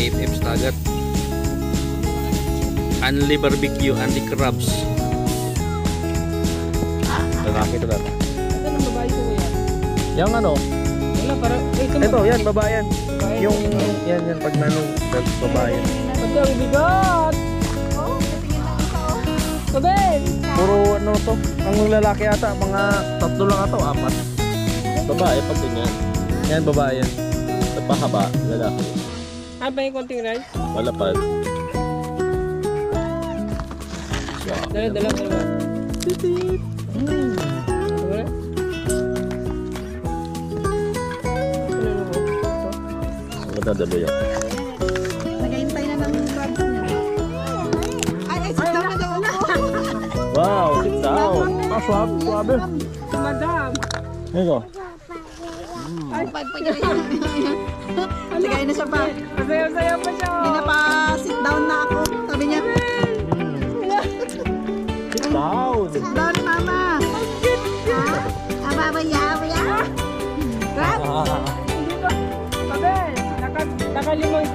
AFF sa dagat. Unli barbecue, unli crabs. Lalaki ito dati. Ito ng babae ko yan. Yung ano? Wala, parang... Ito, yan, babae yan. Yung, yan, pag nanong babae yan. Ito, ang bigat! Kabel! Puro ano to, ang lalaki ata, mga 3 lang ata, 4. Babae pag ganyan. Yan, babae yan. Napahaba, lalaki. Haba yung konting rice? Malapad. Dala. Titip. Wala? Madadalo yan. Naghihintay na ng crabs niya. Ay, sit down na daw ako. Wow, sit down. Suabe. Madam! Ito. Ay, pagpagyan. Ligay na siya pa. Masaya-saya pa siya! Hindi na pa sit down na ako. Sabi niya, Sit down. sit down mama. Ababa ya. Crabs? Hindi ba? Kabel! Nakalimang